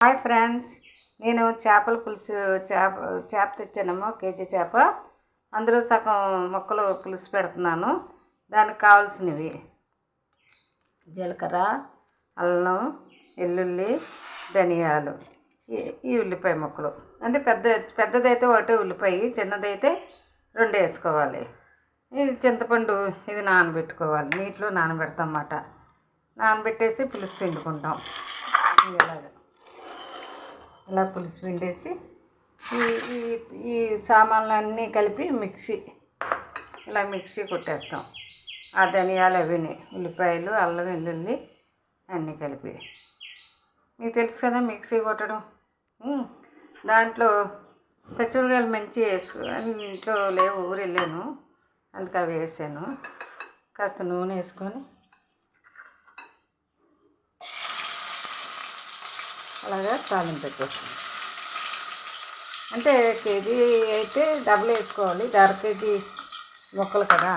Hi friends, నేను చేపల పులుసు చేప తెచ్చానమ్మా, కేజీ చేప. అందులో సగం ముక్కలు పులుసు పెడుతున్నాను. దానికి కావాల్సినవి జీలకర్ర, అల్లం, వెల్లుల్లి, ధనియాలు, ఈ ఉల్లిపాయ ముక్కలు. అంటే పెద్దదైతే ఒకటే ఉల్లిపాయ, చిన్నదైతే 2 వేసుకోవాలి. ఇది చింతపండు, ఇది నానబెట్టుకోవాలి. నీటిలో నానబెడతాం అన్నమాట. నానబెట్టేసి పులుసు పిండుకుంటాం. ఇలా పులుసు పిండేసి ఈ ఈ సామాన్లన్నీ కలిపి మిక్సీ కొట్టేస్తాం. ఆ ధనియాలు అవిని, ఉల్లిపాయలు, అల్లం, వెల్లుల్లి అన్నీ కలిపి. మీకు తెలుసు కదా మిక్సీ కొట్టడం. దాంట్లో పచ్చిమిరపకాయలు మంచి ఇంట్లో లేవు, ఊరు వెళ్ళాను, అందుకు అవి వేసాను. కాస్త నూనె వేసుకొని అలాగా తాలింపు పెట్టేస్తాను. అంటే కేజీ అయితే డబుల్ వేసుకోవాలి, 1/2 కేజీ ముక్కలు కదా,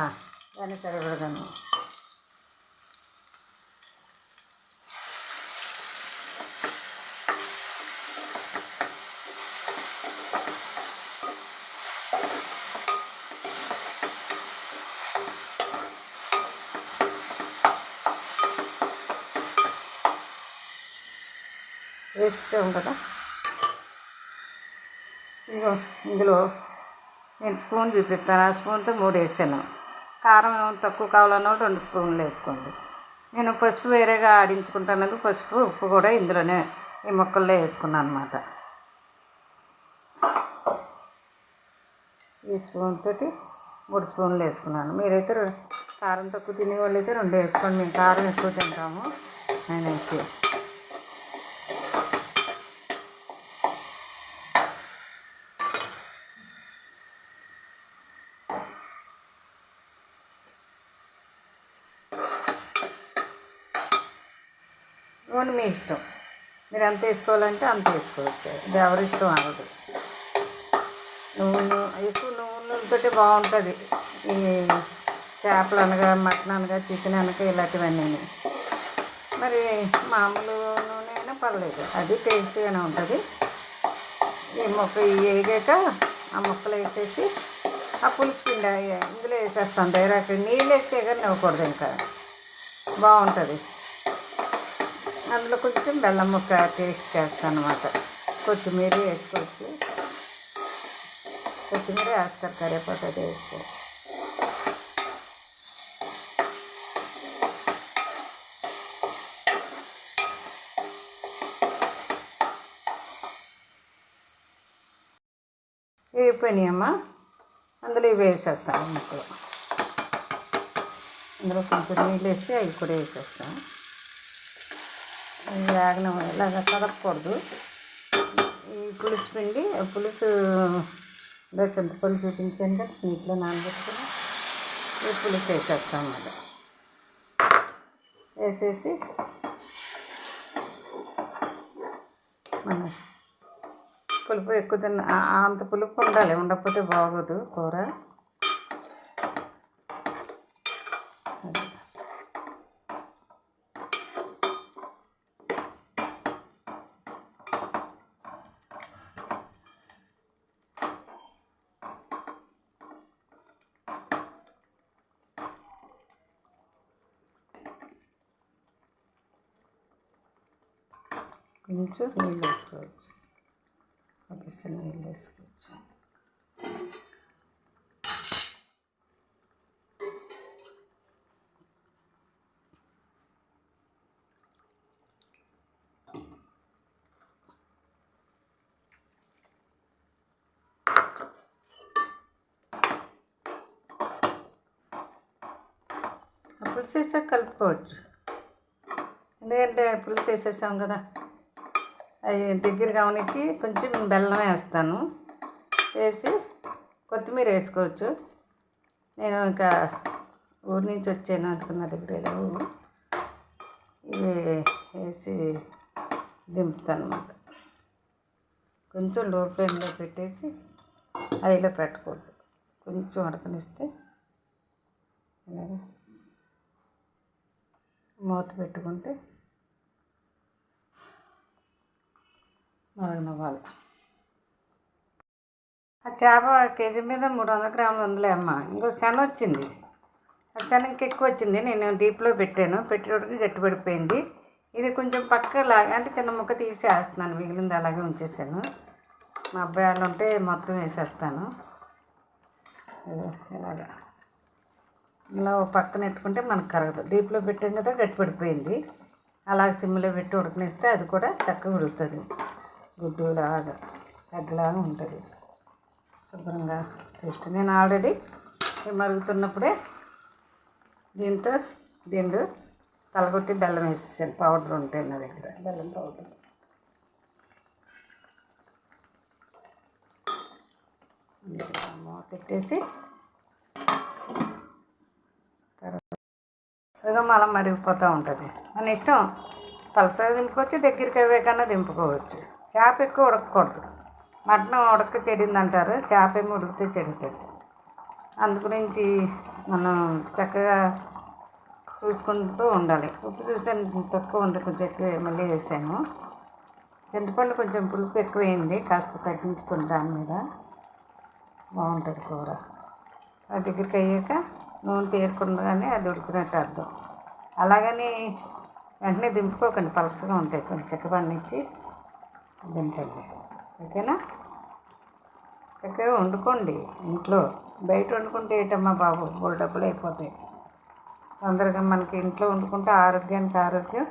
దాన్ని సరిపడదాను. వేస్తాం కదా. ఇదిగో ఇందులో నేను స్పూన్ చూపిస్తాను. ఆ స్పూన్తో 3 వేసాను. కారం తక్కువ కావాలన్న 2 స్పూన్లు వేసుకోండి. నేను పసుపు వేరేగా ఆడించుకుంటాను. పసుపు, ఉప్పు కూడా ఇందులోనే ఈ ముక్కల్లో వేసుకున్నాను అన్నమాట. ఈ స్పూన్ తోటి 3 స్పూన్లు వేసుకున్నాను. మీరైతే కారం తక్కువ తినేవాళ్ళు అయితే 2 వేసుకోండి. మేము కారం ఎక్కువ తింటాము అనేసి. నూనె మీ ఇష్టం, మీరు ఎంత వేసుకోవాలంటే అంత వేసుకోవచ్చు. ఇది ఎవరి ఇష్టం అవ్వదు. ఎక్కువ నూనెలతోటి బాగుంటుంది. ఈ చేపలు అనగా, మటన్ అనగా, చికెన్ అనగా ఇలాంటివన్నీ. మరి మామూలు నూనె అయినా పర్లేదు, అది టేస్టీగానే ఉంటుంది. వేగాక ఆ ముక్కలు వేసేసి ఆ పులుసు పిండి ఇందులో వేసేస్తాం. డైరెక్ట్ నీళ్ళు వేసే కానీ ఇవ్వకూడదు, ఇంకా బాగుంటుంది. అందులో కొంచెం బెల్లం ముక్క టేస్ట్ చేస్తాను అన్నమాట. కొత్తిమీర వేసుకోవచ్చు, కొత్తిమీర వేస్తారు, కరివేపాకు అది వేసుకోవచ్చు. వేగిపోయినాయమ్మా, అందులో ఇవి వేసేస్తాను ముక్కలు. అందులో కొంచెం నీళ్ళు వేసి అవి కూడా వేసేస్తాను. వేగనం ఇలాగ కదపకూడదు. ఈ పులుసు పిండి, పులుసు చింతపండు చూపించాను కదా, నీటిలో నానబెట్టుకుని ఈ పులుసు వేసేస్తాం అన్నమాట. వేసేసి మన పులుపు ఎక్కువ అంత పులుపు ఉండాలి, ఉండకపోతే బాగోదు కూర. కొంచెం నీళ్ళు వేసుకోవచ్చు, ఒకసారి నీళ్ళు వేసుకోవచ్చు. పులుసు వేసాక కలుపుకోవచ్చు, ఎందుకంటే పులుసు వేసేసాం కదా. అవి దగ్గర గమనించి కొంచెం బెల్లం వేస్తాను. వేసి కొత్తిమీర వేసుకోవచ్చు. నేను ఇంకా ఊరి నుంచి వచ్చాను, అందుకున్న దగ్గర లేవు. ఇవి వేసి దింపుతాను అన్నమాట. కొంచెం లో ఫ్లేమ్లో పెట్టేసి హైలో పెట్టకూడదు, కొంచెం ఉడకనిస్తే ఇలాగా మూత పెట్టుకుంటే మరగనివ్వాలి. ఆ చేప కేజీ మీద 300 గ్రాములు ఉందిలే అమ్మ. ఇంకో శన వచ్చింది, ఆ శన ఇంకెక్కువ వచ్చింది. నేను డీప్లో పెట్టాను, పెట్టేటోడికి గట్టిపడిపోయింది. ఇది కొంచెం పక్కలాగా అంటే చిన్న ముక్క తీసి వేస్తున్నాను, మిగిలింది అలాగే ఉంచేసాను. మా అబ్బాయి వాళ్ళు ఉంటే మొత్తం వేసేస్తాను. ఇలాగా ఇలా పక్కన పెట్టుకుంటే మనకు కరగదు. డీప్లో పెట్టాం కదా, గట్టిపడిపోయింది. అలాగే సిమ్లో పెట్టి ఉడకనిస్తే అది కూడా చక్కగా ఉడుకుతుంది. గుడ్డులాగా ఎగ్లాగా ఉంటుంది, శుభ్రంగా టేస్ట్. నేను ఆల్రెడీ మరుగుతున్నప్పుడే దీంతో దిండు తలగొట్టి బెల్లం వేసేసాను. పౌడర్ ఉంటాయి నా దగ్గర, బెల్లం పౌడర్. మూత పెట్టేసి తర్వాత మళ్ళీ మరిగిపోతూ ఉంటుంది. మన ఇష్టం, పలసగా దింపుకోవచ్చు, దగ్గరికి అవే కన్నా దింపుకోవచ్చు. చేప ఎక్కువ ఉడకకూడదు, మటన్ ఉడక చెడింది అంటారు, చేప ఏమి ఉడికితే చెడుతుంది. అందు గురించి మనం చక్కగా చూసుకుంటూ ఉండాలి. ఉప్పు చూసాను తక్కువ ఉంది, కొంచెం ఎక్కువ మళ్ళీ వేసాను. చింతపండు కొంచెం పులుపు ఎక్కువైంది, కాస్త తగ్గించుకుని దాని మీద బాగుంటుంది కూర. ఆ దగ్గరికి అయ్యాక నూనె తీరకుండానే అది ఉడికినట్టు అర్థం. అలాగని వెంటనే దింపుకోకండి, పలసగా ఉంటాయి. కొంచెం చిక్కబడినిచ్చి దింపండి, ఓకేనా? చక్కగా వండుకోండి ఇంట్లో. బయట వండుకుంటే ఏంటమ్మా బాబు, 3 డబ్బులు అయిపోతాయి. తొందరగా మనకి ఇంట్లో వండుకుంటే ఆరోగ్యానికి ఆరోగ్యం,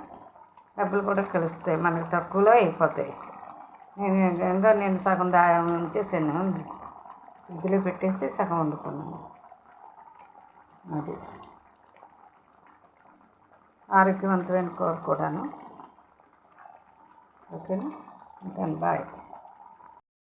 డబ్బులు కూడా కలుస్తాయి, మనకి తక్కువలో అయిపోతాయి. నేను సగం ఉంచేసాను, ఫ్రిడ్జ్లో పెట్టేసి సగం వండుకున్నాను. అది ఆరోగ్యవంతమైన కూర కూడాను, ఓకేనా? ఉంటాను, బాయ్.